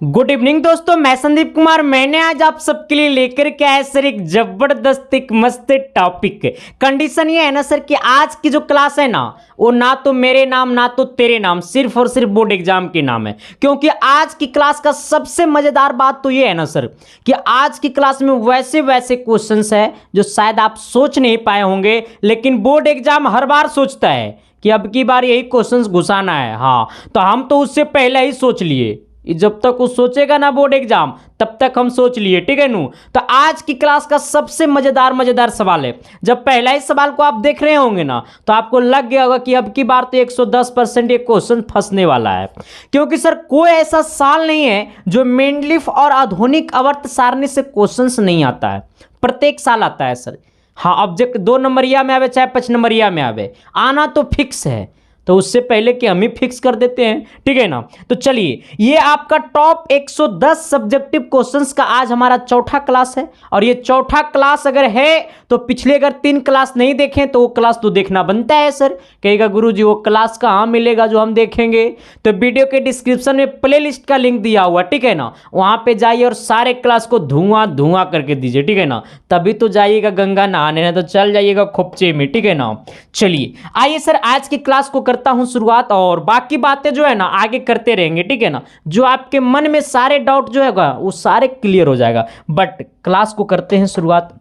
Good evening दोस्तों, मैं संदीप कुमार। मैंने आज आप सबके लिए लेकर के आया सर एक जबरदस्त एक मस्त टॉपिक। कंडीशन ये है ना सर कि आज की जो क्लास है ना वो ना तो मेरे नाम ना तो तेरे नाम, सिर्फ और सिर्फ बोर्ड एग्जाम के नाम है। क्योंकि आज की क्लास का सबसे मजेदार बात तो ये है ना सर कि आज की क्लास में वैसे वैसे क्वेश्चंस है जो शायद आप सोच नहीं पाए होंगे, लेकिन बोर्ड एग्जाम हर बार सोचता है कि अब की बार यही क्वेश्चंस घुसाना है। हाँ, तो हम तो उससे पहले ही सोच लिए, जब तक वो सोचेगा ना बोर्ड एग्जाम तब तक हम सोच लिए, ठीक है नू। तो आज की क्लास का सबसे मजेदार सवाल है। जब पहला ही सवाल को आप देख रहे होंगे ना तो आपको लग गया होगा कि अब की बार तो 110% ये क्वेश्चन फंसने वाला है। क्योंकि सर कोई ऐसा साल नहीं है जो मेंडलीफ और आधुनिक आवर्त सारणी से क्वेश्चंस नहीं आता है, प्रत्येक साल आता है सर। हाँ, ऑब्जेक्ट 2 नंबरिया में आवे चाहे 5 नंबरिया में आवे, आना तो फिक्स है। तो उससे पहले कि हम ही फिक्स कर देते हैं, ठीक है ना। तो चलिए, ये आपका टॉप 110 सब्जेक्टिव क्वेश्चंस का आज हमारा चौथा क्लास है। और ये चौथा क्लास अगर है तो पिछले अगर 3 क्लास नहीं देखें तो वो क्लास तो देखना बनता है सर। कहेगा गुरुजी वो क्लास कहाँ मिलेगा जो हम देखेंगे? तो वीडियो के डिस्क्रिप्शन में प्ले लिस्ट का लिंक दिया हुआ, ठीक है ना, वहां पे जाइए और सारे क्लास को धुआं करके दीजिए, ठीक है ना। तभी तो जाइएगा गंगा नहाने, ना तो चल जाइएगा खोपचे में, ठीक है ना। चलिए आइए सर, आज की क्लास को करता हूं शुरुआत, और बाकी बातें जो है ना आगे करते रहेंगे, ठीक है ना। जो आपके मन में सारे डाउट जो है वो सारे क्लियर हो जाएगा। बट क्लास को करते हैं शुरुआत।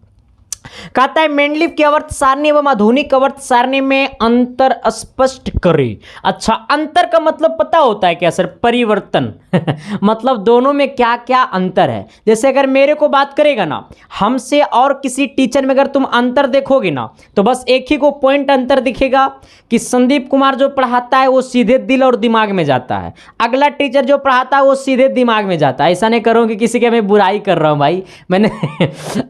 कहता है मेंडलीफ की आवर्त सारणी एवं आधुनिक आवर्त सारणी में अंतर स्पष्ट करें। अच्छा, अंतर का मतलब पता होता है क्या सर? परिवर्तन मतलब दोनों में क्या क्या अंतर है। जैसे अगर मेरे को बात करेगा ना, हमसे और किसी टीचर में अगर तुम अंतर देखोगे ना तो बस एक ही को पॉइंट अंतर दिखेगा कि संदीप कुमार जो पढ़ाता है वो सीधे दिल और दिमाग में जाता है, अगला टीचर जो पढ़ाता है वो सीधे दिमाग में जाता है। ऐसा नहीं करो कि किसी के मैं बुराई कर रहा हूँ भाई, मैंने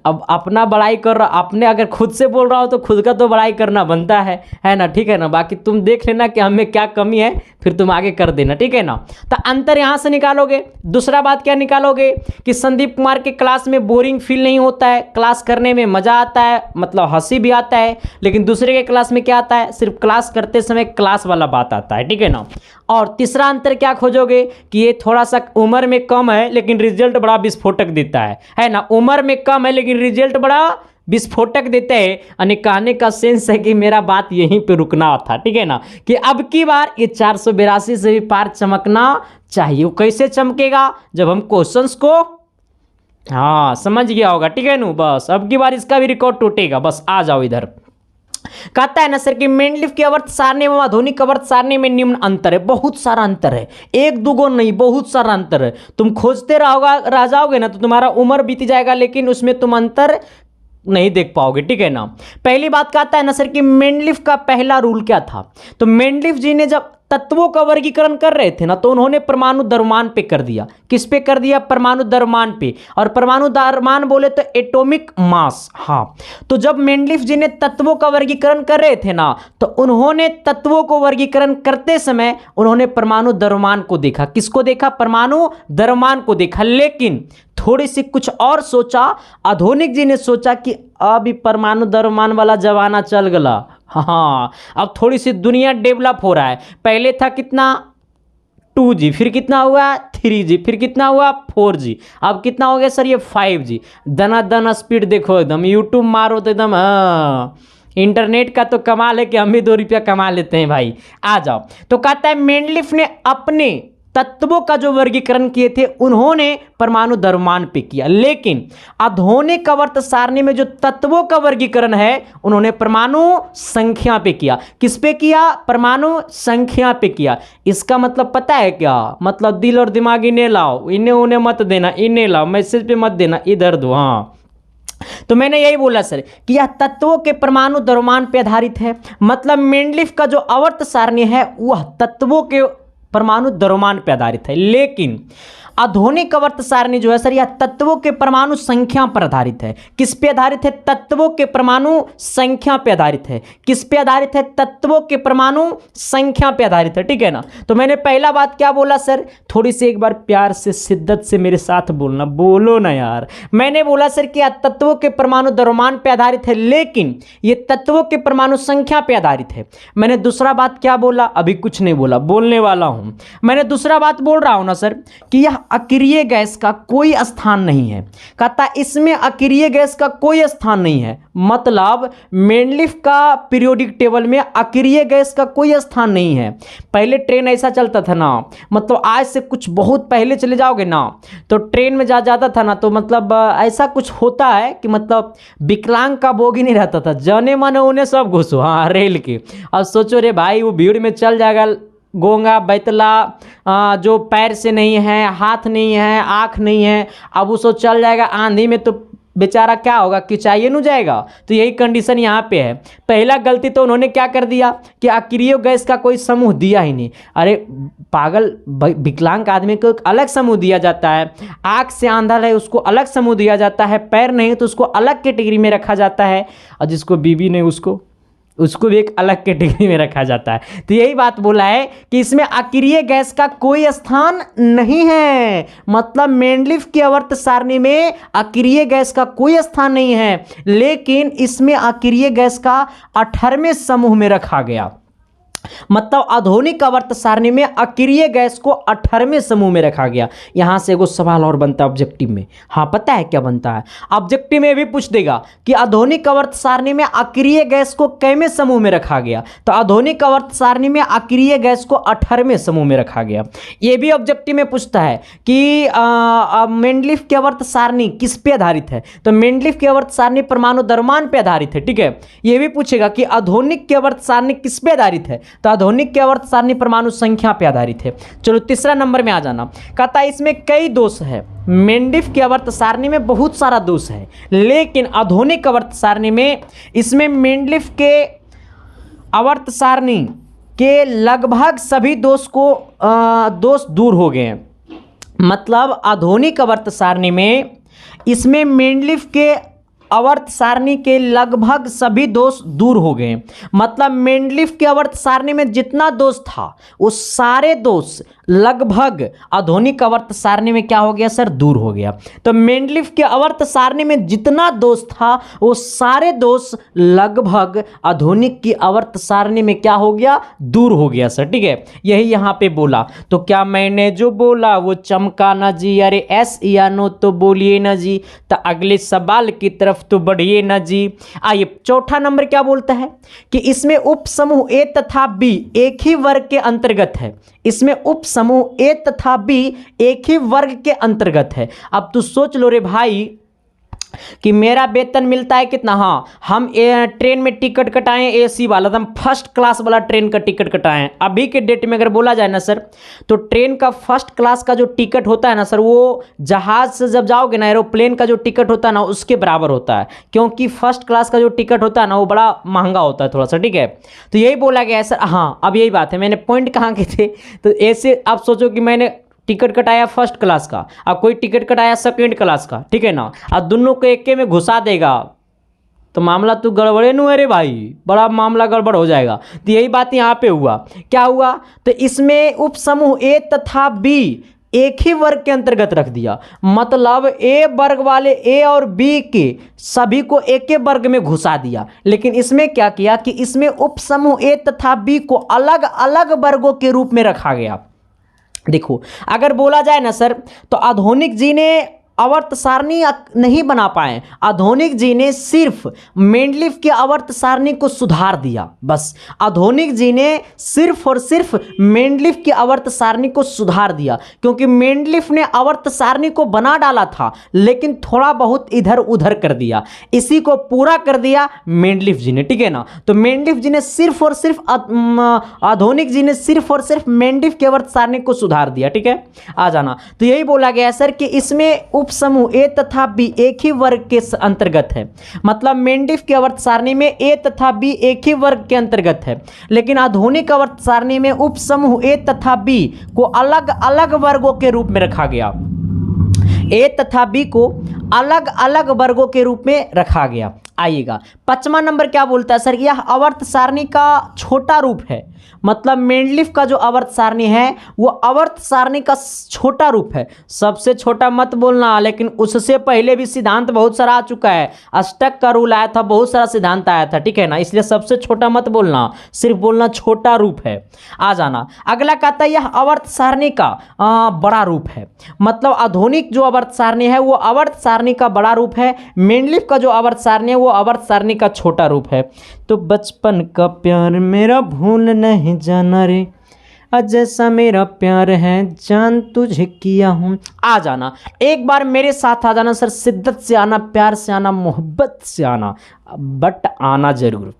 अब अपना बड़ाई कर रहा, अपने अगर खुद से बोल रहा हो तो खुद का तो बड़ाई करना बनता है ना, ठीक है ना। बाकी तुम देख लेना कि हमें क्या कमी है, फिर तुम आगे कर देना, ठीक है ना। तो अंतर यहां से निकालोगे। दूसरा बात क्या निकालोगे कि संदीप कुमार के क्लास में बोरिंग फील नहीं होता है, क्लास करने में मजा आता है, मतलब हंसी भी आता है। लेकिन दूसरे के क्लास में क्या आता है? सिर्फ क्लास करते समय क्लास वाला बात आता है, ठीक है ना। और तीसरा अंतर क्या खोजोगे कि ये थोड़ा सा उम्र में कम है लेकिन रिजल्ट बड़ा विस्फोटक देता है ना। उम्र में कम है लेकिन रिजल्ट बड़ा विस्फोटक देते हैं। यानी कहने का सेंस है कि मेरा बात यहीं पे रुकना था, ठीक है ना, कि अब की बार ये 482 से भी पार चमकना चाहिए। वो कैसे चमकेगा? जब हम क्वेश्चंस को हाँ समझ गया होगा, ठीक है ना। बस अब की बार इसका भी रिकॉर्ड टूटेगा। बस आ जाओ इधर। कहता है ना सर कि मेंडलीफ की आवर्त सारणी एवं आधुनिक आवर्त सारणी में निम्न अंतर है। बहुत सारा अंतर है, एक दूगो नहीं, बहुत सारा अंतर है। तुम खोजते रह जाओगे ना तो तुम्हारा उम्र बीत जाएगा लेकिन उसमें तुम अंतर नहीं देख पाओगे, ठीक है ना। पहली बात कहता है ना सर कि मेंडलीफ का पहला रूल क्या था? तो मेंडलीफ जी ने जब तत्वों का वर्गीकरण कर रहे थे ना तो उन्होंने परमाणु द्रव्यमान पे कर दिया। किस पे कर दिया? परमाणु द्रव्यमान पे। और परमाणु द्रव्यमान बोले तो एटॉमिक मास। हाँ, तो जब मेंडलीफ जी ने तत्वों का वर्गीकरण कर रहे थे ना तो उन्होंने तत्वों को वर्गीकरण करते समय उन्होंने परमाणु द्रव्यमान को देखा। किसको देखा? परमाणु द्रव्यमान को देखा। लेकिन थोड़ी सी कुछ और सोचा, आधुनिक जी ने सोचा कि अभी परमाणु द्रव्यमान वाला जमाना चल गया। हाँ, अब थोड़ी सी दुनिया डेवलप हो रहा है। पहले था कितना? 2G, फिर कितना हुआ? 3G, फिर कितना हुआ? 4G, अब कितना हो गया सर? ये 5G। दना स्पीड देखो एकदम, यूट्यूब मारो तो एकदम। हाँ, इंटरनेट का तो कमाल है कि हम भी 2 रुपया कमा लेते हैं भाई। आ जाओ। तो कहता है मेंडलीफ ने अपने तत्वों का जो वर्गीकरण किए थे उन्होंने परमाणु द्रव्यमान पे किया, लेकिन आधुनिक आवर्त सारणी में जो तत्वों का वर्गीकरण है उन्होंने परमाणु संख्या पे किया। किस पे किया? परमाणु संख्या पे किया। इसका मतलब पता है क्या? मतलब दिल और दिमाग इन्हें लाओ, इन्हें उन्हें मत देना, इन्हें लाओ, मैसेज पे मत देना, इधर दो। हाँ, तो मैंने यही बोला सर कि यह तत्वों के परमाणु द्रव्यमान पे आधारित है। मतलब मेंडलीफ का जो आवर्त सारणी है वह तत्वों के परमाणु द्रव्यमान पर आधारित है, लेकिन आधुनिक आवर्त सारणी जो है सर यह तत्वों के परमाणु संख्या पर आधारित है। किस पे आधारित है? तत्वों के परमाणु संख्या पे आधारित है। किस पे आधारित है? तत्वों के परमाणु संख्या पे आधारित है, ठीक है ना। तो मैंने पहला बात क्या बोला सर? थोड़ी सी एक बार प्यार से शिद्दत से मेरे साथ बोलना, बोलो ना यार। मैंने बोला सर कि यह तत्वों के परमाणु द्रव्यमान पे आधारित है लेकिन ये तत्वों के परमाणु संख्या पे आधारित है। मैंने दूसरा बात क्या बोला? अभी कुछ नहीं बोला, बोलने वाला हूं। मैंने दूसरा बात बोल रहा हूं ना सर कि यह अक्रिय गैस का कोई स्थान नहीं है। कहता इसमें अक्रिय गैस का कोई स्थान नहीं है, मतलब मेंडलीफ का पीरियोडिक टेबल में अक्रिय गैस का कोई स्थान नहीं है। पहले ट्रेन ऐसा चलता था ना, मतलब आज से कुछ बहुत पहले चले जाओगे ना तो ट्रेन में जाता था ना, तो मतलब ऐसा कुछ होता है कि मतलब विकलांग का बोगी नहीं रहता था, जाने माने उन्हें सब घुसो हाँ रेल के। अब सोचो रे भाई वो भीड़ में चल जाएगा, गोंगा बैतला जो पैर से नहीं है, हाथ नहीं है, आँख नहीं है, अब उसको चल जाएगा आंधी में तो बेचारा क्या होगा, किचाइए नहीं जाएगा। तो यही कंडीशन यहाँ पे है। पहला गलती तो उन्होंने क्या कर दिया कि अक्रिय गैस का कोई समूह दिया ही नहीं। अरे पागल, विकलांग आदमी को एक अलग समूह दिया जाता है, आँख से आंधा है उसको अलग समूह दिया जाता है, पैर नहीं तो उसको अलग कैटेगरी में रखा जाता है, और जिसको बीबी नहीं उसको भी एक अलग कैटेगरी में रखा जाता है। तो यही बात बोला है कि इसमें अक्रिय गैस का कोई स्थान नहीं है, मतलब मेंडलीफ की आवर्त सारणी में अक्रिय गैस का कोई स्थान नहीं है, लेकिन इसमें अक्रिय गैस का 18वें समूह में रखा गया। मतलब आधुनिक आवर्त सारणी में अक्रिय गैस को 18वें समूह में रखा गया। यहां से एगो सवाल और बनता है ऑब्जेक्टिव में। हाँ पता है क्या बनता है, ऑब्जेक्टिव में भी पूछ देगा कि आधुनिक आवर्त सारणी में अक्रिय गैस को कैवें समूह में रखा गया। तो आधुनिक आवर्त सारणी में अक्रिय गैस को 18वें समूह में रखा गया। ये भी ऑब्जेक्टिव में पूछता है कि मेंडलीफ की आवर्त सारणी किस पे आधारित है, तो मेंडलीफ की आवर्त सारणी परमाणु द्रव्यमान पे आधारित है। ठीक है, ये भी पूछेगा कि आधुनिक की आवर्त सारणी किस पे आधारित है, तो आधुनिक की आवर्त सारणी परमाणु संख्या पे आधारित है। चलो तीसरा नंबर में आ जाना। कहता है इसमें कई दोष है, मेंडलीफ की आवर्त सारणी में बहुत सारा दोष है, लेकिन आधुनिक आवर्त सारणी में इसमें मेंडलीफ के आवर्त सारणी के लगभग सभी दोष दूर हो गए हैं। मतलब आधुनिक आवर्त सारणी में इसमें मेंडलीफ के आवर्त सारणी के लगभग सभी दोष दूर हो गए। मतलब मेंडलीफ के आवर्त सारणी में जितना दोष था वो सारे दोष लगभग आधुनिक आवर्त सारणी में क्या हो गया सर, दूर हो गया। तो मेंडलीफ के आवर्त सारणी में जितना दोष था वो सारे दोष लगभग आधुनिक की आवर्त सारणी में क्या हो गया, दूर हो गया सर। ठीक है, यही यहाँ पे बोला। तो क्या मैंने जो बोला वो चमका ना जी, अरे एस या नो तो बोलिए ना जी, तो अगले सवाल की तरफ तो बढ़िए ना जी। आइए चौथा नंबर क्या बोलता है कि इसमें उप समूह ए तथा बी एक ही वर्ग के अंतर्गत है। इसमें उप समूह ए तथा बी एक ही वर्ग के अंतर्गत है। अब तू सोच लो रे भाई कि मेरा वेतन मिलता है कितना, हाँ हम ट्रेन में टिकट कटाएं एसी वाला, एकदम फर्स्ट क्लास वाला ट्रेन का टिकट कटाएं। अभी के डेट में अगर बोला जाए ना सर, तो ट्रेन का फर्स्ट क्लास का जो टिकट होता है ना सर, वो जहाज से जब जाओगे ना, एरोप्लेन का जो टिकट होता है ना उसके बराबर होता है, क्योंकि फर्स्ट क्लास का जो टिकट होता है ना वो बड़ा महंगा होता है थोड़ा सा। ठीक है, तो यही बोला गया है सर। हाँ अब यही बात है, मैंने पॉइंट कहाँ के थे, तो ऐसे आप सोचो कि मैंने टिकट कटाया फर्स्ट क्लास का, अब कोई टिकट कटाया सेकेंड क्लास का, ठीक है ना, अब दोनों को एक में घुसा देगा तो मामला तो गड़बड़े नहीं है रे भाई, बड़ा मामला गड़बड़ हो जाएगा। तो यही बात यहाँ पे हुआ। क्या हुआ, तो इसमें उप समूह ए तथा बी एक ही वर्ग के अंतर्गत रख दिया। मतलब ए वर्ग वाले ए और बी के सभी को एक ही वर्ग में घुसा दिया। लेकिन इसमें क्या किया कि इसमें उप समूह ए तथा बी को अलग अलग वर्गों के रूप में रखा गया। देखो अगर बोला जाए ना सर, तो आधुनिक जी ने आवर्त सारणी नहीं बना पाए, आधुनिक जी ने सिर्फ मेंडलीफ की आवर्त सारणी को सुधार दिया। बस आधुनिक जी ने सिर्फ और सिर्फ मेंडलीफ की आवर्त सारणी को सुधार दिया, क्योंकि मेंडलीफ ने आवर्त सारणी को बना डाला था लेकिन थोड़ा बहुत इधर उधर कर दिया, इसी को पूरा कर दिया मेंडलीफ जी ने। ठीक है ना, तो मेंडलीफ जी ने सिर्फ और सिर्फ आधुनिक जी ने सिर्फ और सिर्फ मेंडलीफ की आवर्त सारणी को सुधार दिया। ठीक है, आ जाना। तो यही बोला गया सर कि इसमें उप समूह ए तथा बी एक ही वर्ग के अंतर्गत है। मतलब मेंडलीफ की आवर्त सारणी में ए तथा बी एक ही वर्ग के अंतर्गत है, लेकिन आधुनिक आवर्त सारणी में उप समूह ए तथा बी को अलग अलग वर्गों के रूप में रखा गया। ए तथा बी को अलग अलग वर्गों के रूप में रखा गया। आइएगा 5वां नंबर क्या बोलता है सर कि यह आवर्त सारणी का छोटा रूप है। मतलब मेंडलीफ का जो आवर्त सारणी है वो आवर्त सारणी का छोटा रूप है। सबसे छोटा मत बोलना, लेकिन उससे पहले भी सिद्धांत बहुत सारा आ चुका है। अष्टक का रूल आया था, बहुत सारा सिद्धांत आया था, ठीक है ना। इसलिए सबसे छोटा मत बोलना, सिर्फ बोलना छोटा रूप है। आ जाना अगला कहता है यह आवर्त सारणी का बड़ा रूप है। मतलब आधुनिक जो आवर्त सारणी है वो आवर्त सारणी का बड़ा रूप है। मेंडलीफ का जो आवर्त सारणी है वो आवर्त सारणी का छोटा रूप है। तो बचपन का प्यार मेरा भूल नहीं जाना रे, जैसा मेरा प्यार है जान तुझे किया हूं। आ जाना एक बार मेरे साथ आ जाना सर, शिद्दत से आना, प्यार से आना, मोहब्बत से आना, बट आना जरूर।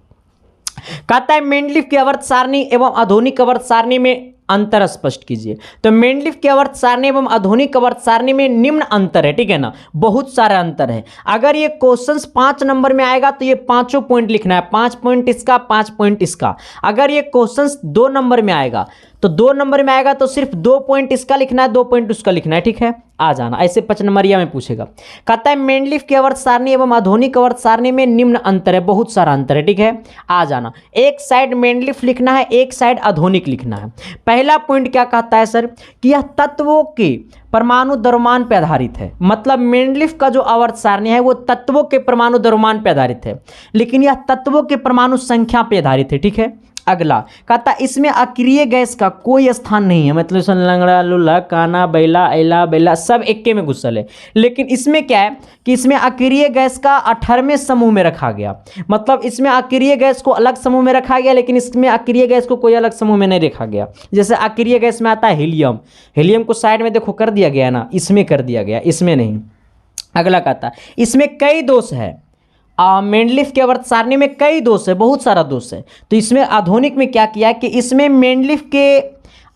कहता है मेंडलीफ की आवर्त सारणी एवं आधुनिक आवर्त सारणी में अंतर स्पष्ट कीजिए। तो मेंडलीफ की आवर्त सारणी एवं आधुनिक आवर्त सारणी में निम्न अंतर है, ठीक है ना, बहुत सारा अंतर है। अगर ये क्वेश्चंस 5 नंबर में आएगा तो ये पांचों पॉइंट लिखना है, 5 पॉइंट इसका, 5 पॉइंट इसका। अगर ये क्वेश्चंस 2 नंबर में आएगा तो 2 नंबर में आएगा तो सिर्फ 2 पॉइंट इसका लिखना है, 2 पॉइंट उसका लिखना है, ठीक है। आ जाना ऐसे 5 नंबरिया में पूछेगा। कहता है मेंडलीफ की आवर्त सारणी एवं आधुनिक आवर्त सारणी में निम्न अंतर है, बहुत सारा अंतर है, ठीक है। आ जाना एक साइड मेंडलीफ लिखना है, एक साइड आधुनिक लिखना है। पहला पॉइंट क्या कहता है सर कि यह तत्वों के परमाणु द्रव्यमान पर आधारित है। मतलब मेंडलीफ का जो आवर्त सारणी है वो तत्वों के परमाणु द्रव्यमान पर आधारित है, लेकिन यह तत्वों के परमाणु संख्या पर आधारित है, ठीक है। अगला कहता इसमें अक्रिय गैस का कोई स्थान नहीं है। मतलब इसमें लंगड़ा, लुल्ला, काना, बैला, ऐला, बेला सब एक्के में घुसल है। लेकिन इसमें क्या है कि इसमें अक्रिय गैस का 18वें समूह में रखा गया। मतलब इसमें अक्रिय गैस को अलग समूह में रखा गया, लेकिन इसमें अक्रिय गैस को कोई अलग समूह में नहीं रखा गया। जैसे अक्रिय गैस में आता है हीलियम, हीलियम को साइड में देखो कर दिया गया ना, इसमें कर दिया गया, इसमें नहीं। अगला कहता है इसमें कई दोष है। मेंडलीफ के आवर्त सारणी में कई दोष है, बहुत सारा दोष है। तो इसमें आधुनिक में क्या किया कि इसमें मेंडलीफ के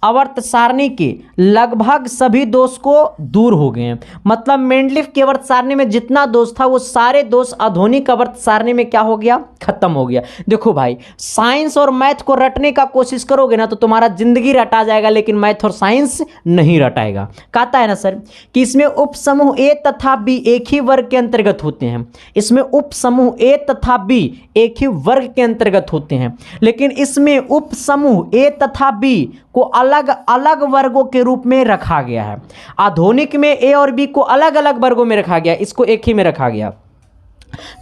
आवर्त सारणी के लगभग सभी दोष को दूर हो गए हैं। मतलब मेंडलीफ के आवर्त सारणी में जितना दोष था वो सारे दोष आधुनिक आवर्त सारणी में क्या हो गया, खत्म हो गया। देखो भाई, साइंस और मैथ को रटने का कोशिश करोगे ना तो तुम्हारा जिंदगी रटा जाएगा, लेकिन मैथ और साइंस नहीं रटाएगा। कहता है ना सर कि इसमें उप समूह ए तथा बी एक ही वर्ग के अंतर्गत होते हैं। इसमें उप समूह ए तथा बी एक ही वर्ग के अंतर्गत होते हैं, लेकिन इसमें उप समूह ए तथा बी को अलग अलग वर्गों के रूप में रखा गया है। आधुनिक में ए और बी को अलग अलग वर्गों में रखा गया, इसको एक ही में रखा गया।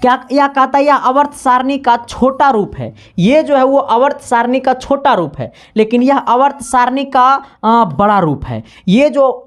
क्या यह कहता है यह आवर्त सारणी का छोटा रूप है। ये जो है वो आवर्त सारणी का छोटा रूप है, लेकिन यह आवर्त सारणी का बड़ा रूप है। ये जो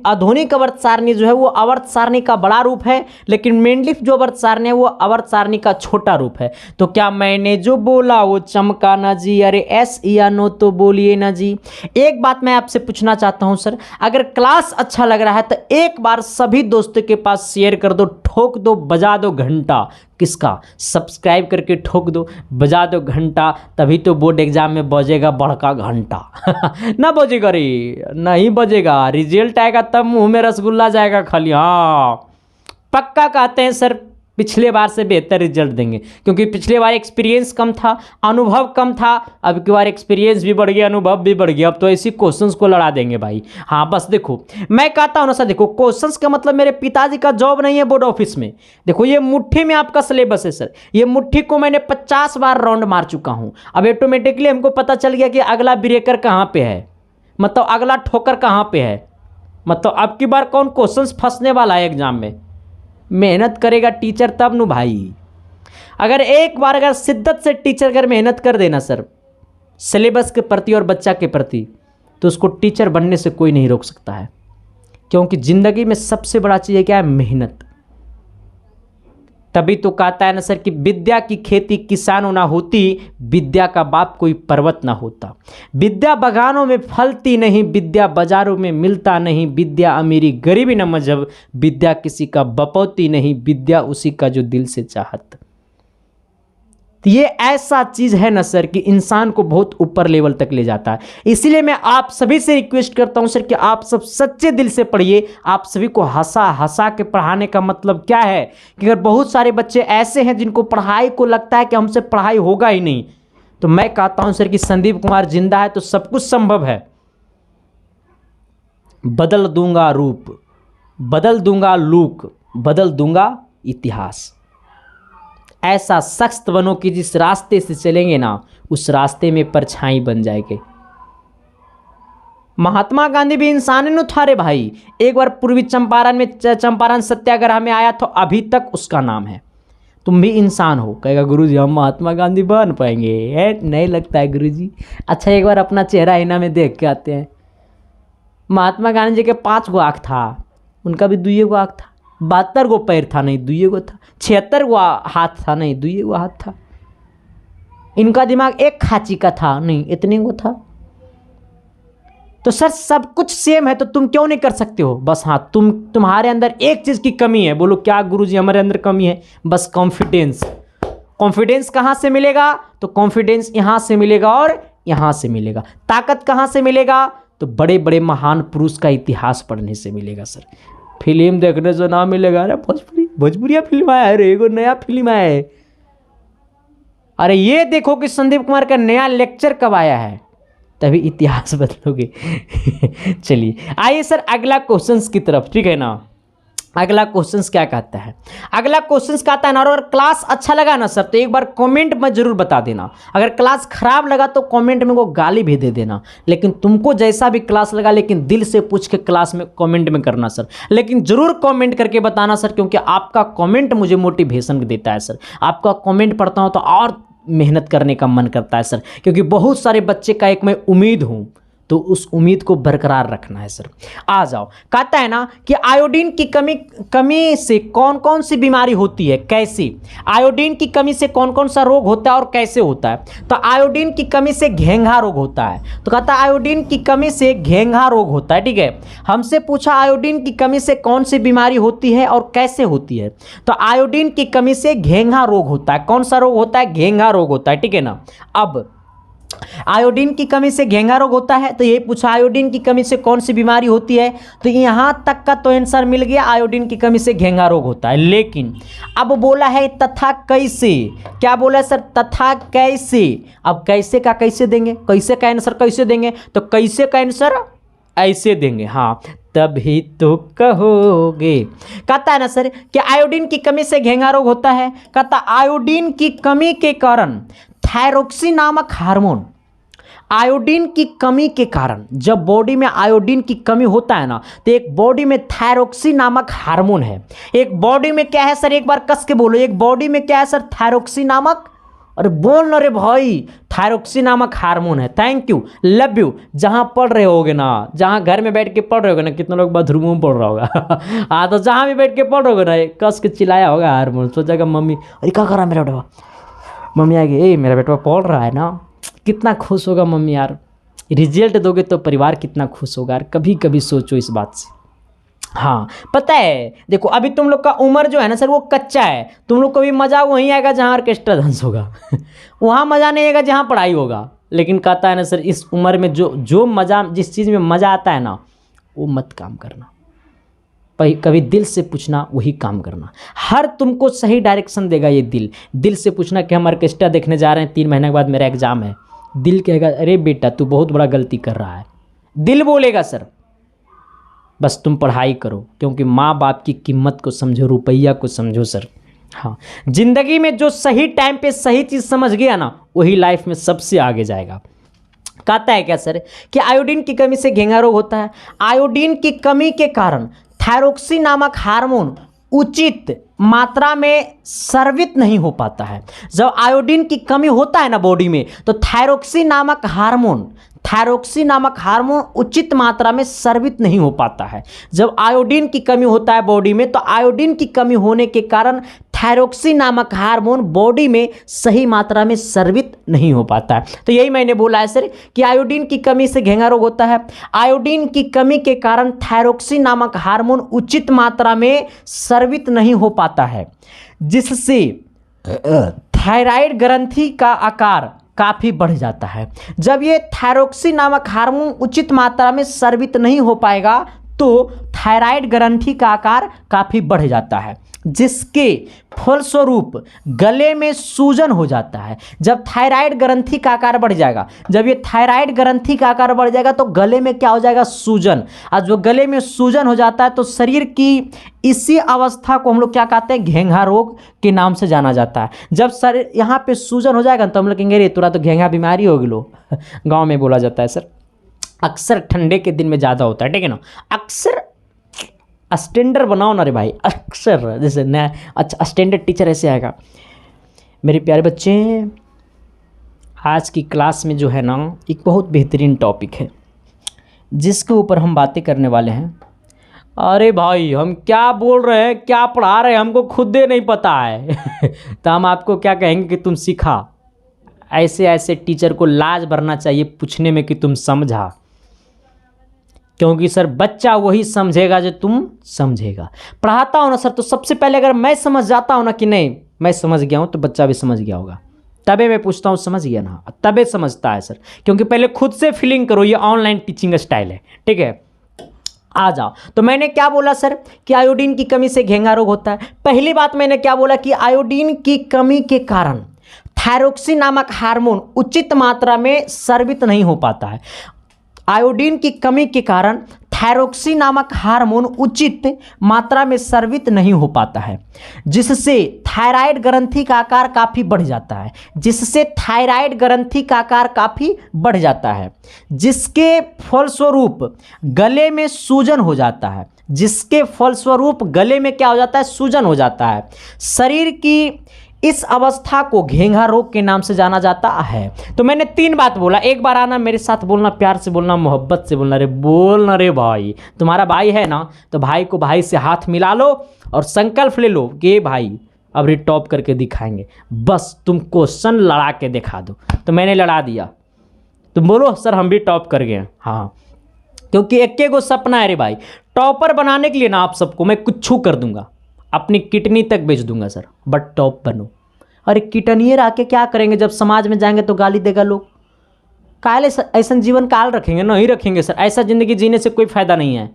आधुनिक आवर्त सारणी जो है वो आवर्त सारणी का बड़ा रूप है, लेकिन मेंडलीफ जो आवर्त सारणी है वो आवर्त सारणी का छोटा रूप है। तो क्या मैंने जो बोला वो चमका ना जी? अरे एस या नो तो बोलिए ना जी। एक बात मैं आपसे पूछना चाहता हूं सर, अगर क्लास अच्छा लग रहा है तो एक बार सभी दोस्तों के पास शेयर कर दो, ठोक दो, बजा दो घंटा। किसका? सब्सक्राइब करके ठोक दो, बजा दो घंटा, तभी तो बोर्ड एग्जाम में बजेगा बड़का घंटा। ना बजेगा रे, नहीं बजेगा। रिजल्ट आएगा तब मुंह में रसगुल्ला जाएगा खाली। हाँ पक्का कहते हैं सर, पिछले बार से बेहतर रिजल्ट देंगे, क्योंकि पिछले बार एक्सपीरियंस कम था, अनुभव कम था। अब की बार एक्सपीरियंस भी बढ़ गया, अनुभव भी बढ़ गया। अब तो ऐसी क्वेश्चंस को लड़ा देंगे भाई। हाँ बस देखो, मैं कहता हूँ ना सर, देखो क्वेश्चंस का मतलब मेरे पिताजी का जॉब नहीं है बोर्ड ऑफिस में। देखो ये मुट्ठी में आपका सिलेबस है सर, ये मुट्ठी को मैंने 50 बार राउंड मार चुका हूँ। अब ऑटोमेटिकली हमको पता चल गया कि अगला ब्रेकर कहाँ पे है, मतलब अगला ठोकर कहाँ पे है। मतलब अब की बार कौन क्वेश्चंस फंसने वाला है एग्जाम में। मेहनत करेगा टीचर तब नु भाई। अगर एक बार अगर शिद्दत से टीचर अगर मेहनत कर देना सर सिलेबस के प्रति और बच्चा के प्रति, तो उसको टीचर बनने से कोई नहीं रोक सकता है। क्योंकि ज़िंदगी में सबसे बड़ा चीज़ है क्या है? मेहनत। तभी तो कहता है ना सर कि विद्या की खेती किसानों ना होती, विद्या का बाप कोई पर्वत ना होता। विद्या बगानों में फलती नहीं, विद्या बाजारों में मिलता नहीं। विद्या अमीरी गरीबी न मजहब, विद्या किसी का बपौती नहीं, विद्या उसी का जो दिल से चाहत। तो ये ऐसा चीज़ है ना सर कि इंसान को बहुत ऊपर लेवल तक ले जाता है। इसीलिए मैं आप सभी से रिक्वेस्ट करता हूं सर कि आप सब सच्चे दिल से पढ़िए। आप सभी को हंसा हंसा के पढ़ाने का मतलब क्या है कि अगर बहुत सारे बच्चे ऐसे हैं जिनको पढ़ाई को लगता है कि हमसे पढ़ाई होगा ही नहीं, तो मैं कहता हूं सर कि संदीप कुमार जिंदा है तो सब कुछ संभव है। बदल दूंगा रूप, बदल दूंगा लुक, बदल दूंगा इतिहास। ऐसा सख्त बनो कि जिस रास्ते से चलेंगे ना उस रास्ते में परछाई बन जाएंगे। महात्मा गांधी भी इंसान ही था रे भाई। एक बार पूर्वी चंपारण में चंपारण सत्याग्रह में आया तो अभी तक उसका नाम है। तुम भी इंसान हो। कहेगा गुरुजी हम महात्मा गांधी बन पाएंगे? नहीं लगता है गुरुजी। अच्छा एक बार अपना चेहरा आईना में देख के आते हैं। महात्मा गांधी जी के 5 गो आँख था, उनका भी 2 गो आँख था। 72 गो पैर था, नहीं 2 गो था। 76 गो हाथ था, नहीं 2 गो हाथ था। इनका दिमाग एक खांची का था, नहीं इतने गो था। तो सर सब कुछ सेम है तो तुम क्यों नहीं कर सकते हो? बस हाँ तुम्हारे अंदर एक चीज़ की कमी है। बोलो क्या गुरुजी हमारे अंदर कमी है? बस कॉन्फिडेंस। कॉन्फिडेंस कहाँ से मिलेगा? तो कॉन्फिडेंस यहाँ से मिलेगा और यहाँ से मिलेगा। ताकत कहाँ से मिलेगा? तो बड़े बड़े महान पुरुष का इतिहास पढ़ने से मिलेगा सर। फिल्म देखने से ना मिलेगा। अरे भोजपुरिया फिल्म आया है, एगो नया फिल्म आया है। अरे ये देखो कि संदीप कुमार का नया लेक्चर कब आया है, तभी इतिहास बदलोगे। चलिए आइए सर अगला क्वेश्चंस की तरफ, ठीक है ना। अगला क्वेश्चंस क्या कहता है? अगला क्वेश्चंस कहता है ना, और अगर क्लास अच्छा लगा ना सर तो एक बार कमेंट में जरूर बता देना। अगर क्लास खराब लगा तो कमेंट में वो गाली भी दे देना। लेकिन तुमको जैसा भी क्लास लगा लेकिन दिल से पूछ के क्लास में कमेंट में करना सर। लेकिन जरूर कमेंट करके बताना सर, क्योंकि आपका कमेंट मुझे मोटिवेशन देता है सर। आपका कमेंट पढ़ता हूँ तो और मेहनत करने का मन करता है सर, क्योंकि बहुत सारे बच्चे का एक मैं उम्मीद हूँ, तो उस उम्मीद को बरकरार रखना है सर। आ जाओ, कहता है ना कि आयोडीन की कमी से कौन कौन सी बीमारी होती है, कैसे? आयोडीन की कमी से कौन कौन सा रोग होता है और कैसे होता है? तो आयोडीन की कमी से घेंघा रोग होता है। तो कहता है आयोडीन की कमी से घेंघा रोग होता है, ठीक है। हमसे पूछा आयोडीन की कमी से कौन सी बीमारी होती है और कैसे होती है? तो आयोडीन की कमी से घेंघा रोग होता है। कौन सा रोग होता है? घेंघा रोग होता है, ठीक है ना। अब आयोडीन की कमी से घेंघा रोग होता है, तो ये पूछा आयोडीन की कमी से कौन सी बीमारी होती है, तो यहां तक का तो आंसर मिल गया, आयोडीन की कमी से घेंघा रोग होता है। लेकिन अब बोला है तथा कैसे। क्या बोला है सर? तथा कैसे। अब कैसे का कैसे देंगे? कैसे का आंसर कैसे देंगे? तो कैसे का आंसर ऐसे देंगे, हाँ तभी तो कहोगे। कहता है ना सर कि आयोडीन की कमी से घेंघा रोग होता है। कहता आयोडीन की कमी के कारण थायरोक्सिन नामक हार्मोन, आयोडीन की कमी के कारण जब बॉडी में आयोडीन की कमी होता है ना, तो एक बॉडी में थायरोक्सिन नामक हार्मोन है। एक बॉडी में क्या है सर? एक बार कस के बोलो, एक बॉडी में क्या है सर? थायरोक्सिन नामक, अरे बोल ना रे भाई, थायरोक्सिन नामक हार्मोन है। Thank you, love you. जहां पढ़ रहे होगे ना, जहां घर में बैठ के पढ़ रहे होगे ना, कितने लोग बाथरूम में पढ़ रहा होगा। हाँ तो जहां भी बैठ के पढ़ रहे होगे ना, कस के चिल्लाया होगा हार्मोन। सोचेगा मम्मी अरे क्या कर रहा है मेरा बेटा, मम्मी आ गई, मेरा बेटा पढ़ रहा है ना, कितना खुश होगा मम्मी यार। रिजल्ट दोगे तो परिवार कितना खुश होगा यार। कभी कभी सोचो इस बात से। हाँ पता है, देखो अभी तुम लोग का उम्र जो है ना सर वो कच्चा है। तुम लोग को भी मज़ा वहीं आएगा जहाँ ऑर्केस्ट्रा डांस होगा। वहाँ मज़ा नहीं आएगा जहाँ पढ़ाई होगा। लेकिन कहता है ना सर इस उम्र में जो मज़ा, जिस चीज़ में मज़ा आता है ना, वो मत काम करना। कभी दिल से पूछना, वही काम करना। हर तुमको सही डायरेक्शन देगा ये दिल से पूछना कि हम ऑर्केस्ट्रा देखने जा रहे हैं, 3 महीने के बाद मेरा एग्ज़ाम है। दिल कहेगा अरे बेटा तू बहुत बड़ा गलती कर रहा है। दिल बोलेगा सर बस तुम पढ़ाई करो, क्योंकि माँ बाप की कीमत को समझो, रुपया को समझो सर। हाँ, जिंदगी में जो सही टाइम पे सही चीज़ समझ गया ना, वही लाइफ में सबसे आगे जाएगा। कहता है क्या सर कि आयोडीन की कमी से घेंघा रोग होता है। आयोडीन की कमी के कारण थायरोक्सिन नामक हार्मोन उचित मात्रा में स्रावित नहीं हो पाता है। जब आयोडीन की कमी होता है ना बॉडी में, तो थायरोक्सिन नामक हार्मोन उचित मात्रा में स्रावित नहीं हो पाता है। जब आयोडीन की कमी होता है बॉडी में, तो आयोडीन की कमी होने के कारण थायरोक्सिन नामक हार्मोन बॉडी में सही मात्रा में स्रावित नहीं हो पाता है। तो यही मैंने बोला है सर कि आयोडीन की कमी से घेंघा रोग होता है। आयोडीन की कमी के कारण थायरोक्सिन नामक हार्मोन उचित मात्रा में स्रावित नहीं हो पाता है, जिससे थायराइड ग्रंथि का आकार काफ़ी बढ़ जाता है। जब ये थायरोक्सिन नामक हार्मोन उचित मात्रा में स्रावित नहीं हो पाएगा, तो थायराइड ग्रंथि का आकार काफ़ी बढ़ जाता है, जिसके फलस्वरूप गले में सूजन हो जाता है। जब थायराइड ग्रंथि का आकार बढ़ जाएगा, जब ये थायराइड ग्रंथि का आकार बढ़ जाएगा तो गले में क्या हो जाएगा, सूजन। और जो गले में सूजन हो जाता है तो शरीर की इसी अवस्था को हम लोग क्या कहते हैं, घेंघा रोग के नाम से जाना जाता है। जब सर यहाँ पे सूजन हो जाएगा तो हम लोग कहेंगे रे तुरा तो घेंघा बीमारी होगी लो गाँव में बोला जाता है सर। अक्सर ठंडे के दिन में ज़्यादा होता है, ठीक है ना। अक्सर स्टैंडर्ड बनाओ ना रे भाई, अक्सर जैसे नया अच्छा स्टैंडर्ड टीचर ऐसे आएगा। मेरे प्यारे बच्चे, आज की क्लास में जो है ना एक बहुत बेहतरीन टॉपिक है जिसके ऊपर हम बातें करने वाले हैं। अरे भाई हम क्या बोल रहे हैं, क्या पढ़ा रहे हैं, हमको खुद ही नहीं पता है तो हम आपको क्या कहेंगे कि तुम सीखा। ऐसे ऐसे टीचर को लाज भरना चाहिए पूछने में कि तुम समझा, क्योंकि सर बच्चा वही समझेगा जो तुम समझेगा। पढ़ाता हूँ ना सर तो सबसे पहले अगर मैं समझ जाता हूँ ना कि नहीं मैं समझ गया हूँ तो बच्चा भी समझ गया होगा, तबे मैं पूछता हूँ समझ गया ना, तबे समझता है सर। क्योंकि पहले खुद से फीलिंग करो, ये ऑनलाइन टीचिंग स्टाइल है, ठीक है। आ जाओ, तो मैंने क्या बोला सर कि आयोडीन की कमी से घेंघा रोग होता है। पहली बात मैंने क्या बोला कि आयोडीन की कमी के कारण थायरोक्सिन नामक हार्मोन उचित मात्रा में स्रावित नहीं हो पाता है। आयोडीन की कमी के कारण थायरोक्सिन नामक हार्मोन उचित मात्रा में स्रावित नहीं हो पाता है, जिससे थायराइड ग्रंथि का आकार काफ़ी बढ़ जाता है, जिसके फलस्वरूप गले में सूजन हो जाता है, गले में क्या हो जाता है, सूजन हो जाता है। शरीर की इस अवस्था को घेंघा रोग के नाम से जाना जाता है। तो मैंने 3 बात बोला, एक बार आना मेरे साथ बोलना, प्यार से बोलना, मोहब्बत से बोलना, रे बोलना रे भाई। तुम्हारा भाई है ना तो भाई को भाई से हाथ मिला लो और संकल्प ले लो कि भाई अब रे टॉप करके दिखाएंगे। बस तुम क्वेश्चन लड़ा के दिखा दो। तो मैंने लड़ा दिया, तुम बोलो सर हम भी टॉप कर गए। हाँ, क्योंकि एक गो सपना है रे भाई, टॉपर बनाने के लिए ना आप सबको मैं कुछ कर दूंगा, अपनी किडनी तक बेच दूंगा सर, बट टॉप बनो। अरे किडनियर आके क्या करेंगे, जब समाज में जाएंगे तो गाली देगा लोग। काले ऐसा जीवन काल रखेंगे, नहीं रखेंगे सर। ऐसा ज़िंदगी जीने से कोई फ़ायदा नहीं है।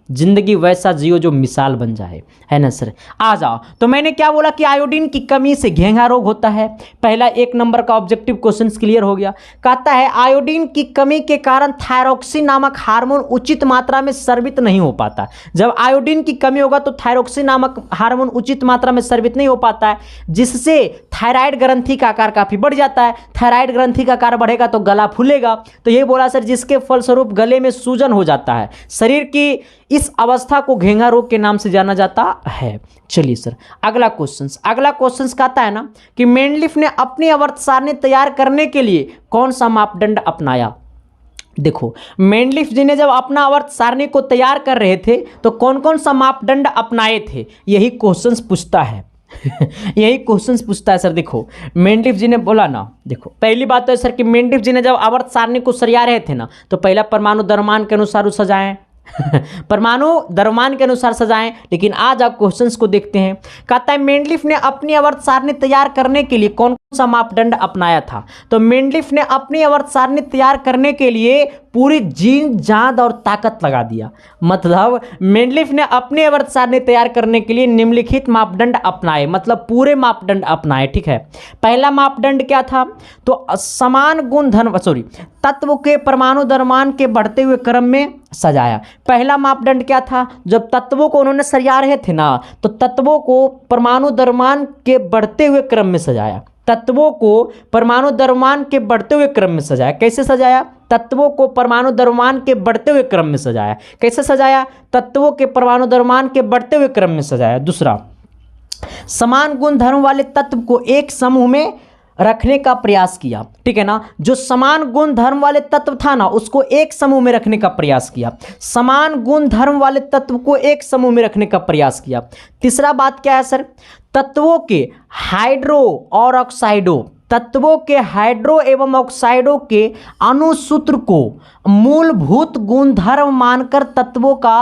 ज़िंदगी वैसा जियो जो मिसाल बन जाए, है ना सर। आ जाओ, तो मैंने क्या बोला कि आयोडीन की कमी से घेंघा रोग होता है। पहला 1 नंबर का ऑब्जेक्टिव क्वेश्चन क्लियर हो गया। कहता है आयोडीन की कमी के कारण थायरोक्सिन नामक हार्मोन उचित मात्रा में स्रावित नहीं हो पाता। जब आयोडीन की कमी होगा तो थायरोक्सिन नामक हार्मोन उचित मात्रा में स्रावित नहीं हो पाता है, जिससे थायराइड ग्रंथि का आकार काफ़ी बढ़ जाता है। थायराइड ग्रंथि का आकार बढ़ेगा तो गला फूलेगा। तो ये बोला सर, जिसके फलस्वरूप गले में सूजन हो जाता है। शरीर की इस अवस्था को घेंघा रोग के नाम से जाना जाता है। चलिए सर, अगला क्वेश्चन कहता है ना कि मेंडलिफ ने अपनी आवर्त सारणी तैयार करने के लिए कौन सा मापदंड अपनाया। देखो, मेंडलिफ जी ने जब अपना आवर्त सारणी को तैयार कर रहे थे तो कौन कौन सा मापदंड अपनाए थे, यही क्वेश्चन पूछता है यही क्वेश्चन पूछता है सर। देखो, मेंडलिफ जी ने बोला ना, देखो पहली बात तो है सर कि मेंडलिफ जी ने जब आवर्त सारणी को सरिया रहे थे ना तो पहला परमाणु द्रव्यमान के अनुसार सजाएं परमाणु द्रव्यमान के अनुसार सजाएं। लेकिन आज आप क्वेश्चंस को देखते हैं। कहता है मेंडलिफ ने अपनी आवर्त सारणी तैयार करने के लिए कौन कौन सा मापदंड अपनाया था। तो मेंडलिफ ने अपनी आवर्त सारणी तैयार करने के लिए पूरी जीन जान और ताकत लगा दिया। मतलब मेंडलिफ ने अपनी आवर्त सारणी तैयार करने के लिए निम्नलिखित मापदंड अपनाए, मतलब पूरे मापदंड अपनाए, ठीक है। पहला मापदंड क्या था, तो समान गुण तत्व के परमाणु द्रव्यमान के बढ़ते हुए क्रम में सजाया। पहला मापदंड क्या था, जब तत्वों को उन्होंने सरिया रहे थे ना तो तत्वों को परमाणु द्रव्यमान के बढ़ते हुए क्रम में सजाया। तत्वों को परमाणु द्रव्यमान के बढ़ते हुए क्रम में सजाया। कैसे सजाया, तत्वों को परमाणु द्रव्यमान के बढ़ते हुए क्रम में सजाया। कैसे सजाया, तत्वों के परमाणु द्रव्यमान के बढ़ते हुए क्रम में सजाया। दूसरा, समान गुण धर्म वाले तत्व को एक समूह में रखने का प्रयास किया, ठीक है ना। जो समान गुण धर्म वाले तत्व था ना उसको एक समूह में रखने का प्रयास किया। समान गुण धर्म वाले तत्व को एक समूह में रखने का प्रयास किया। तीसरा बात क्या है सर, तत्वों के हाइड्रो और ऑक्साइडो एवं ऑक्साइडों के अणुसूत्र को मूलभूत गुणधर्म मानकर तत्वों का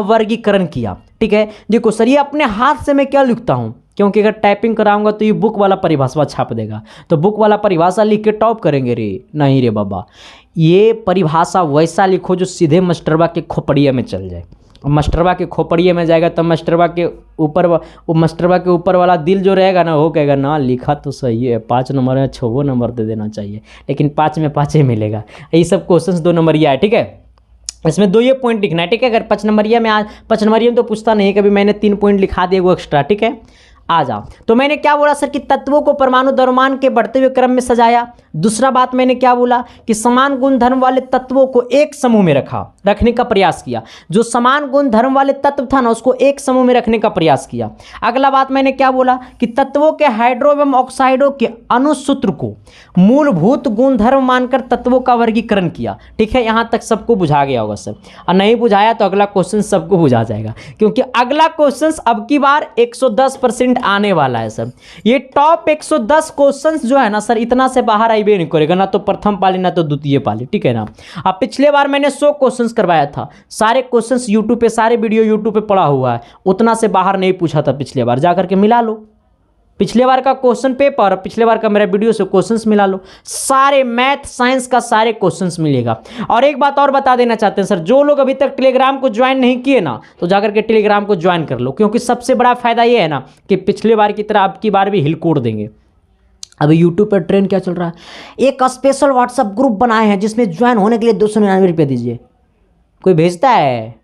वर्गीकरण किया, ठीक है। देखो सर, ये अपने हाथ से मैं क्या लिखता हूँ, क्योंकि अगर टाइपिंग कराऊंगा तो ये बुक वाला परिभाषा छाप देगा, तो बुक वाला परिभाषा लिख के टॉप करेंगे रे, नहीं रे बाबा। ये परिभाषा वैसा लिखो जो सीधे मास्टरवा के खोपड़िया में चल जाए। मास्टरवा के खोपड़िए में जाएगा तो मास्टरवा के ऊपर वो मास्टरवा के ऊपर वाला दिल जो रहेगा ना वो कहेगा ना लिखा तो सही है, 5 नंबर में 6 नंबर दे देना चाहिए, लेकिन 5 में 5 ही मिलेगा। ये सब क्वेश्चंस 2 नंबरिया है, ठीक है। इसमें 2 ये पॉइंट लिखना है, ठीक है। अगर 5 नंबरिया में 5 नंबरिया में तो पूछता नहीं, कभी मैंने 3 पॉइंट लिखा दिए वो एक्स्ट्रा, ठीक है। आ जाओ। तो मैंने क्या बोला सर कि तत्वों को परमाणु द्रव्यमान के बढ़ते हुए क्रम में सजाया। दूसरा बात मैंने क्या बोला कि समान गुण धर्म वाले तत्वों को एक समूह में रखने का प्रयास किया। जो समान गुण धर्म वाले तत्व था ना उसको एक समूह में रखने का प्रयास किया। अगला बात मैंने क्या बोला कि तत्वों के हाइड्रो एवं ऑक्साइडों के अनुसूत्र को मूलभूत गुण धर्म मानकर तत्वों का वर्गीकरण किया। ठीक है, यहां तक सबको बुझा गया होगा सर, और नहीं बुझाया तो अगला क्वेश्चन सबको बुझा जाएगा, क्योंकि अगला क्वेश्चन अब की बार 110% आने वाला है सर। ये टॉप 110 क्वेश्चंस जो है ना सर, इतना से बाहर आइबे नहीं करेगा, ना तो प्रथम पाली ना तो द्वितीय पाली, ठीक है ना। अब पिछले बार मैंने 100 क्वेश्चंस करवाया था, सारे क्वेश्चंस यूट्यूब पे, सारे वीडियो यूट्यूब पे पड़ा हुआ है, उतना से बाहर नहीं पूछा था पिछले बार, जाकर के मिला लो पिछले बार का क्वेश्चन पेपर, पिछले बार का मेरा वीडियो से क्वेश्चंस मिला लो, सारे मैथ साइंस का सारे क्वेश्चंस मिलेगा। और एक बात और बता देना चाहते हैं सर, जो लोग अभी तक टेलीग्राम को ज्वाइन नहीं किए ना, तो जाकर के टेलीग्राम को ज्वाइन कर लो, क्योंकि सबसे बड़ा फायदा ये है ना कि पिछले बार की तरह अब की बार भी हिल कोड देंगे। अभी यूट्यूब पर ट्रेंड क्या चल रहा है, एक स्पेशल व्हाट्सएप ग्रुप बनाए हैं जिसमें ज्वाइन होने के लिए 299 रुपये दीजिए। कोई भेजता है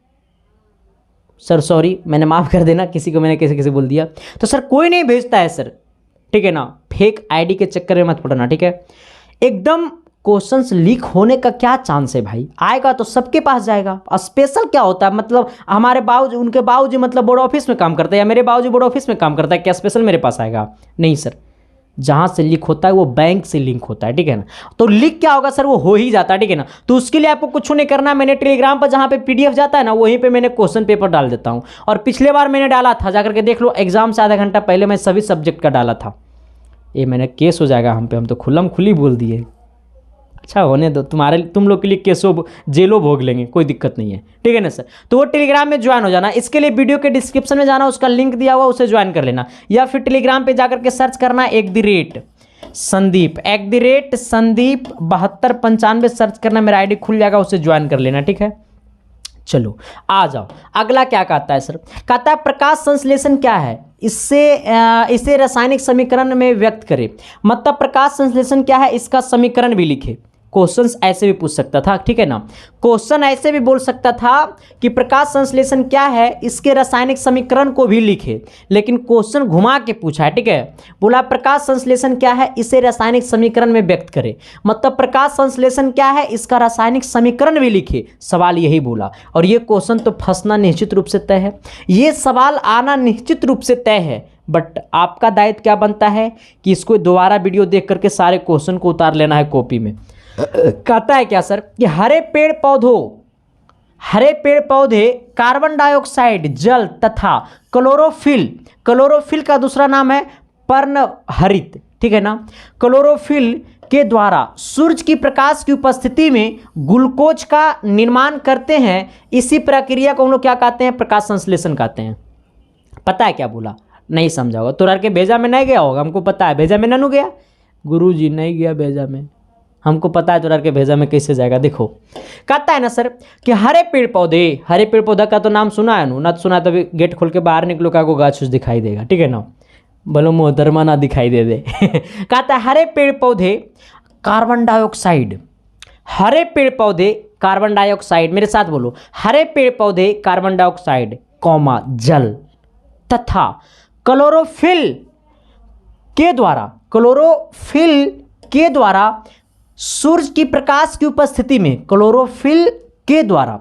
सर? सॉरी, मैंने माफ़ कर देना, किसी को मैंने कैसे बोल दिया, तो सर कोई नहीं भेजता है सर, ठीक है ना। फेक आईडी के चक्कर में मत पड़ना, ठीक है। एकदम क्वेश्चंस लीक होने का क्या चांस है भाई, आएगा तो सबके पास जाएगा। स्पेशल क्या होता है, मतलब हमारे बाबूजी, उनके बाबूजी मतलब बोर्ड ऑफिस में काम करते हैं, या मेरे बाबूजी बोर्ड ऑफिस में काम करता है, क्या स्पेशल मेरे पास आएगा? नहीं सर, जहाँ से लीक होता है वो बैंक से लिंक होता है, ठीक है ना। तो लीक क्या होगा सर, वो हो ही जाता है, ठीक है ना। तो उसके लिए आपको कुछ नहीं करना, मैंने टेलीग्राम पर जहाँ पे पीडीएफ जाता है ना, वहीं पे मैंने क्वेश्चन पेपर डाल देता हूँ। और पिछले बार मैंने डाला था, जाकर के देख लो, एग्जाम से आधा घंटा पहले मैं सभी सब्जेक्ट का डाला था। ये मैंने केस हो जाएगा हम पे, हम तो खुल्लम खुली बोल दिए। अच्छा होने दो, तुम लोग के लिए केसो जेलो भोग लेंगे, कोई दिक्कत नहीं है, ठीक है ना सर। तो वो टेलीग्राम में ज्वाइन हो जाना, इसके लिए वीडियो के डिस्क्रिप्शन में जाना, उसका लिंक दिया हुआ, उसे ज्वाइन कर लेना, या फिर टेलीग्राम पे जाकर के सर्च करना @संदीप 7295 सर्च करना, मेरा आईडी खुल जाएगा, उसे ज्वाइन कर लेना, ठीक है। चलो आ जाओ, अगला क्या कहता है सर, कहता है प्रकाश संश्लेषण क्या है, इसे रासायनिक समीकरण में व्यक्त करें। मतलब प्रकाश संश्लेषण क्या है इसका समीकरण भी लिखे। क्वेश्चंस ऐसे भी पूछ सकता था, ठीक है ना। क्वेश्चन ऐसे भी बोल सकता था कि प्रकाश संश्लेषण क्या है इसके रासायनिक समीकरण को भी लिखे, लेकिन क्वेश्चन घुमा के पूछा है, ठीक है। बोला प्रकाश संश्लेषण क्या है इसे रासायनिक समीकरण में व्यक्त करे, मतलब प्रकाश संश्लेषण क्या है इसका रासायनिक समीकरण भी लिखे, सवाल यही बोला। और ये क्वेश्चन तो फंसना निश्चित रूप से तय है, ये सवाल आना निश्चित रूप से तय है। बट आपका दायित्व क्या बनता है कि इसको दोबारा वीडियो देख करके सारे क्वेश्चन को उतार लेना है कॉपी में। कहता है क्या सर कि हरे पेड़ पौधे कार्बन डाइऑक्साइड, जल तथा क्लोरोफिल का दूसरा नाम है पर्णहरित, ठीक है ना। क्लोरोफिल के द्वारा सूरज की प्रकाश की उपस्थिति में ग्लूकोज का निर्माण करते हैं। इसी प्रक्रिया को हम लोग क्या कहते हैं, प्रकाश संश्लेषण कहते हैं। पता है क्या बोला, नहीं समझा होगा, तुरार के भेजा में नहीं गया होगा, हमको पता है। भेजा में ननू गया, गुरुजी नहीं गया भेजा में, हमको पता है तुरार के भेजा में कैसे जाएगा। देखो कहता है ना सर कि हरे पेड़ पौधा का तो नाम सुना है ना, तो सुना तो गेट खोल के बाहर निकलो का को गाछ दिखाई देगा, ठीक है ना। बोलो मोहतरमा ना दिखाई दे कहता है हरे पेड़ पौधे कार्बन डाइऑक्साइड, मेरे साथ बोलो, हरे पेड़ पौधे कार्बन डाइऑक्साइड कॉमा जल तथा क्लोरोफिल के द्वारा सूरज की प्रकाश की उपस्थिति में क्लोरोफिल के द्वारा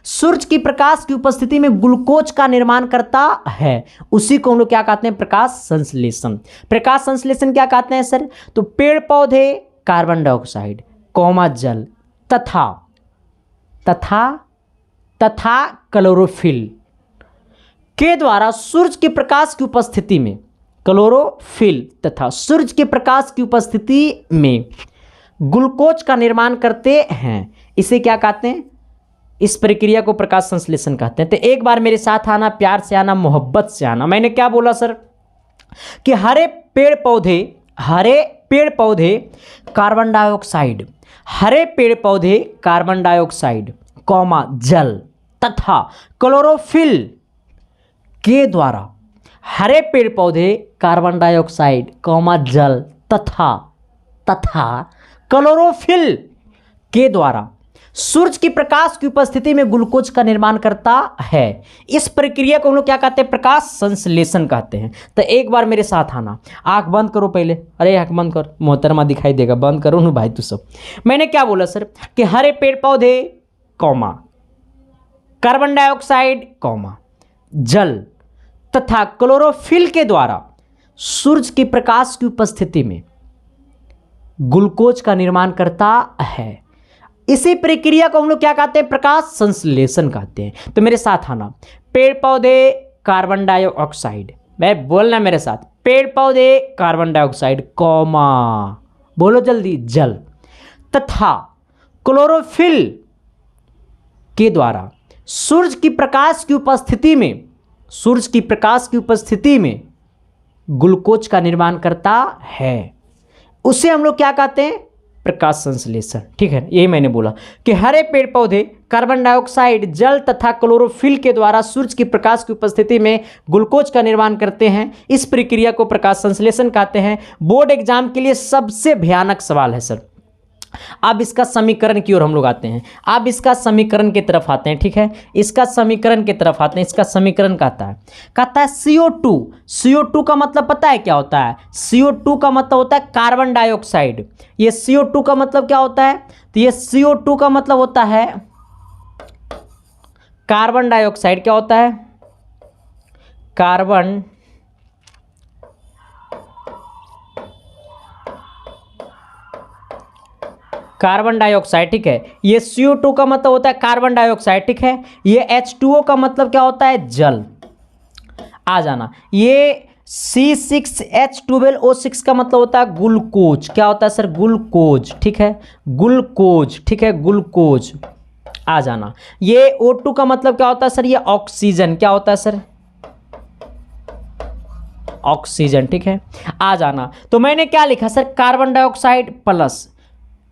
सूरज की प्रकाश की उपस्थिति में ग्लूकोज का निर्माण करता है। उसी को हम लोग क्या कहते हैं, प्रकाश संश्लेषण। प्रकाश संश्लेषण क्या कहते हैं सर, तो पेड़ पौधे कार्बन डाइऑक्साइड कौमा जल तथा क्लोरोफिल के द्वारा सूरज के प्रकाश की उपस्थिति में ग्लूकोज का निर्माण करते हैं। इसे क्या कहते हैं, इस प्रक्रिया को प्रकाश संश्लेषण कहते हैं। तो एक बार मेरे साथ आना, प्यार से आना, मोहब्बत से आना। मैंने क्या बोला सर कि हरे हरे पेड़ पौधे कार्बन डाइऑक्साइड, हरे पेड़ पौधे कार्बन डाइऑक्साइड कॉमा जल तथा क्लोरोफिल के द्वारा, हरे पेड़ पौधे कार्बन डाइऑक्साइड कॉमा जल तथा क्लोरोफिल के द्वारा सूरज की प्रकाश की उपस्थिति में ग्लूकोज का निर्माण करता है। इस प्रक्रिया को हम लोग क्या कहते हैं? प्रकाश संश्लेषण कहते हैं। तो एक बार मेरे साथ आना, आंख बंद करो पहले। अरे आंख बंद कर, मोहतरमा दिखाई देगा, बंद करो ना भाई तू सब। मैंने क्या बोला सर कि हरे पेड़ पौधे कॉमा कार्बन डाइऑक्साइड कॉमा जल तथा क्लोरोफिल के द्वारा सूरज की प्रकाश की उपस्थिति में ग्लूकोज का निर्माण करता है। इसी प्रक्रिया को हम लोग क्या कहते हैं? प्रकाश संश्लेषण कहते हैं। तो मेरे साथ आना, पेड़ पौधे कार्बन डाइऑक्साइड, मैं बोलना मेरे साथ, पेड़ पौधे कार्बन डाइऑक्साइड कॉमा, बोलो जल्दी, जल तथा क्लोरोफिल के द्वारा सूरज की प्रकाश की उपस्थिति में, सूरज की प्रकाश की उपस्थिति में ग्लूकोज का निर्माण करता है। उसे हम लोग क्या कहते हैं? प्रकाश संश्लेषण। ठीक है, यही मैंने बोला कि हरे पेड़ पौधे कार्बन डाइऑक्साइड जल तथा क्लोरोफिल के द्वारा सूरज की प्रकाश की उपस्थिति में ग्लूकोज का निर्माण करते हैं। इस प्रक्रिया को प्रकाश संश्लेषण कहते हैं। बोर्ड एग्जाम के लिए सबसे भयानक सवाल है सर। अब इसका समीकरण की ओर हम लोग आते हैं, अब इसका समीकरण की तरफ आते हैं। ठीक है, इसका समीकरण की तरफ आते हैं। इसका समीकरण कहता है CO2। CO2 का मतलब पता है क्या होता है? CO2 का मतलब होता है कार्बन डाइऑक्साइड। ये CO2 का मतलब क्या होता है? तो ये CO2 का मतलब होता है कार्बन डाइऑक्साइड। क्या होता है? Carbon dioxide. ठीक है, ये CO2 का मतलब होता है कार्बन डाइऑक्साइड। ठीक है, ये H2O का मतलब क्या होता है? जल। आ जाना, ये C6H12O6 का मतलब होता है ग्लूकोज। क्या होता है सर? ग्लूकोज। ठीक है, ग्लूकोज। ठीक है, ग्लूकोज। आ जाना, ये O2 का मतलब क्या होता है सर? ये ऑक्सीजन। क्या होता है सर? ऑक्सीजन। ठीक है, आ जाना, तो मैंने क्या लिखा sir? Carbon dioxide plus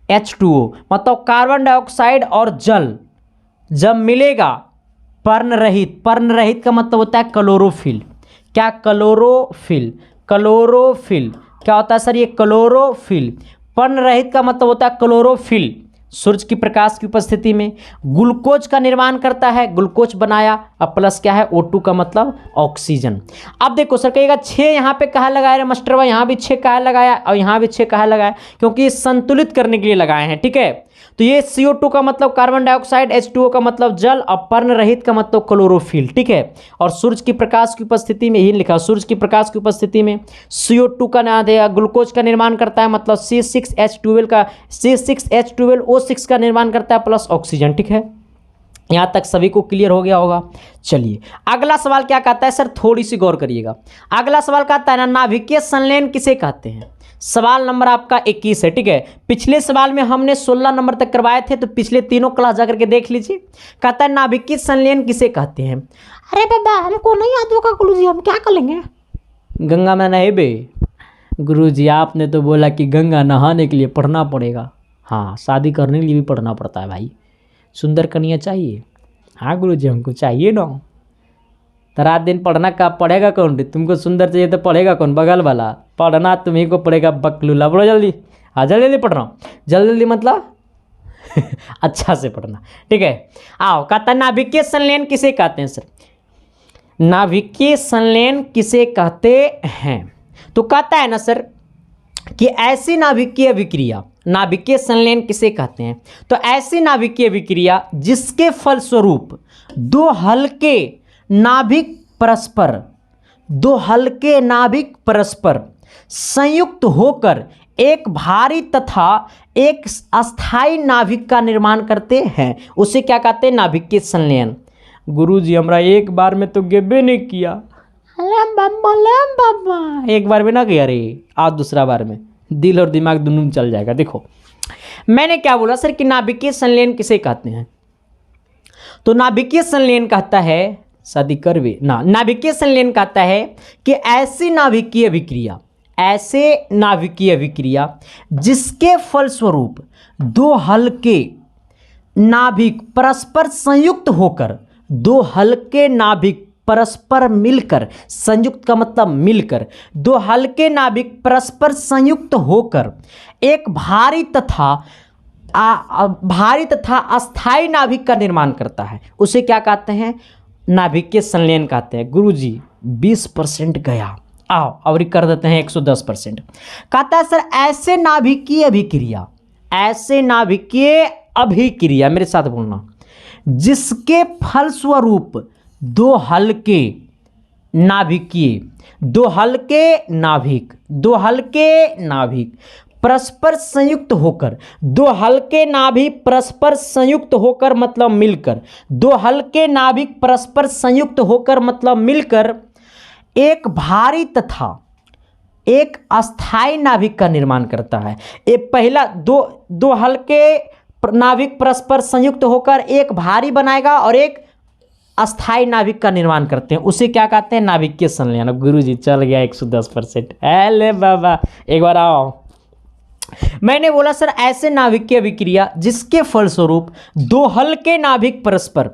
H2O मतलब कार्बन डाइऑक्साइड और जल जब मिलेगा पर्ण रहित, पर्ण रहित का मतलब होता है क्लोरोफिल। क्या? क्लोरोफिल। क्लोरोफिल क्या होता है सर? ये क्लोरोफिल। पर्ण रहित का मतलब होता है क्लोरोफिल। सूरज की प्रकाश की उपस्थिति में ग्लूकोज का निर्माण करता है, ग्लूकोज बनाया। अब प्लस क्या है? O2 का मतलब ऑक्सीजन। अब देखो सर, कहेगा 6 यहाँ पे कहा लगाया रे मास्टर भाई, यहाँ भी 6 कहा लगाया और यहाँ भी 6 कहा लगाया? क्योंकि ये संतुलित करने के लिए लगाए हैं। ठीक है, तो ये CO2 का मतलब कार्बन डाइऑक्साइड, H2O का मतलब जल और पर्ण रहित का मतलब क्लोरोफिल। ठीक है, और सूरज की प्रकाश की उपस्थिति में ही लिखा, सूरज की प्रकाश की उपस्थिति में CO2 का ग्लूकोज का निर्माण करता है, मतलब C6H12O6 का निर्माण करता है प्लस ऑक्सीजन। ठीक है, यहाँ तक सभी को क्लियर हो गया होगा। चलिए अगला सवाल क्या कहता है सर? थोड़ी सी गौर करिएगा। अगला सवाल कहता है ना, नाभिकीय संलयन किसे कहते हैं? सवाल नंबर आपका 21 है। ठीक है, पिछले सवाल में हमने 16 नंबर तक करवाए थे, तो पिछले तीनों क्लास जाकर के देख लीजिए। कहता है नाभिकीय संलयन किसे कहते हैं? अरे बाबा हमको नहीं याद होगा गुरुजी, हम क्या कर लेंगे? गंगा में नहाबे? गुरुजी आपने तो बोला कि गंगा नहाने के लिए पढ़ना पड़ेगा। हाँ, शादी करने के लिए भी पढ़ना पड़ता है भाई। सुंदर कन्या चाहिए? हाँ गुरुजी हमको चाहिए ना। तो रात दिन पढ़ना का पढ़ेगा कौन? तुमको सुंदर चाहिए तो पढ़ेगा कौन? बगल वाला। पढ़ना तुम्ही को पड़ेगा बकलूला। बोलो जल्दी, हाँ जल्दी जल्दी पढ़ना, जल्दी जल्दी मतलब अच्छा से पढ़ना। ठीक है, आओ। कहता है नाभिकीय संलयन किसे कहते हैं सर? नाभिकीय संलयन किसे कहते हैं? तो कहता है ना सर कि ऐसी नाभिकीय विक्रिया, नाभिकीय संलयन किसे कहते हैं? तो ऐसी नाभिकीय विक्रिया जिसके फलस्वरूप दो हल्के नाभिक परस्पर संयुक्त होकर एक भारी तथा एक अस्थाई नाभिक का निर्माण करते हैं, उसे क्या कहते हैं? नाभिकीय संलयन। गुरुजी हमरा एक बार में तो गेबे नहीं किया। बाबा एक बार में ना किया रे, आज दूसरा बार में दिल और दिमाग दोनों चल जाएगा। देखो मैंने क्या बोला सर कि नाभिकीय संलयन किसे कहते हैं? तो नाभिकीय संलयन कहता है, शादी करवे ना, नाभिकीय संलयन कहता है कि ऐसी नाभिकीय विक्रिया, ऐसे नाभिकीय अभिक्रिया जिसके फलस्वरूप दो हल्के नाभिक परस्पर संयुक्त होकर, दो हल्के नाभिक परस्पर मिलकर, संयुक्त का मतलब मिलकर, दो हल्के नाभिक परस्पर संयुक्त होकर एक भारी तथा अस्थाई नाभिक का निर्माण करता है। उसे क्या कहते हैं? नाभिकीय संलयन कहते हैं। गुरुजी 20% गया, आओ और कर देते हैं 110%। कहता है सर ऐसे नाभिकीय अभिक्रिया, मेरे साथ बोलना, जिसके फलस्वरूप दो हल्के नाभिक परस्पर संयुक्त होकर, दो हल्के नाभिक परस्पर संयुक्त होकर मतलब मिलकर, दो हल्के नाभिक परस्पर संयुक्त होकर मतलब मिलकर एक भारी तथा एक अस्थाई नाभिक का निर्माण करता है। एक पहला दो हल्के नाभिक परस्पर संयुक्त होकर एक भारी बनाएगा और एक अस्थाई नाभिक का निर्माण करते हैं। उसे क्या कहते हैं? नाभिकीय संलयन। गुरुजी चल गया 110%। अरे बाबा एक बार आओ। मैंने बोला सर ऐसे नाभिकीय अभिक्रिया जिसके फलस्वरूप दो हल्के नाभिक परस्पर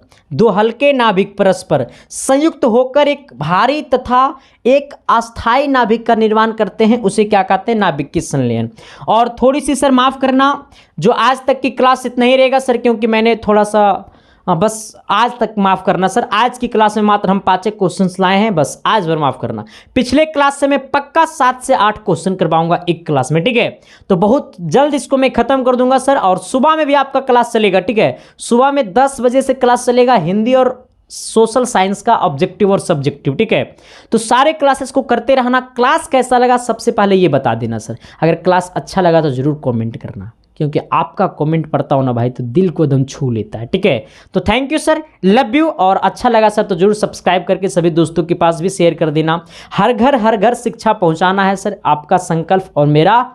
संयुक्त होकर एक भारी तथा एक अस्थाई नाभिक का निर्माण करते हैं, उसे क्या कहते हैं? नाभिकीय संलयन। और थोड़ी सी सर माफ़ करना, जो आज तक की क्लास इतना ही रहेगा सर, क्योंकि मैंने थोड़ा सा बस आज तक माफ़ करना सर। आज की क्लास में मात्र हम 5 क्वेश्चंस लाए हैं, बस आज भर माफ़ करना। पिछले क्लास से मैं पक्का 7 से 8 क्वेश्चन करवाऊंगा एक क्लास में, ठीक है? तो बहुत जल्द इसको मैं ख़त्म कर दूंगा सर। और सुबह में भी आपका क्लास चलेगा, ठीक है? सुबह में 10 बजे से क्लास चलेगा, हिंदी और सोशल साइंस का ऑब्जेक्टिव और सब्जेक्टिव, ठीक है? तो सारे क्लासेस को करते रहना। क्लास कैसा लगा सबसे पहले ये बता देना सर। अगर क्लास अच्छा लगा तो ज़रूर कॉमेंट करना, क्योंकि आपका कमेंट पढ़ता हो ना भाई तो दिल को एकदम छू लेता है, ठीक है? तो thank you sir, love you. और अच्छा लगा सर तो जरूर सब्सक्राइब करके सभी दोस्तों के पास भी शेयर कर देना। हर घर शिक्षा पहुंचाना है सर, आपका संकल्प और मेरा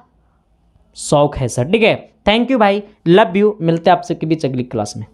शौक है सर, ठीक है? थैंक यू भाई, लव यू। मिलते हैं आपसे के बीच अगली क्लास में।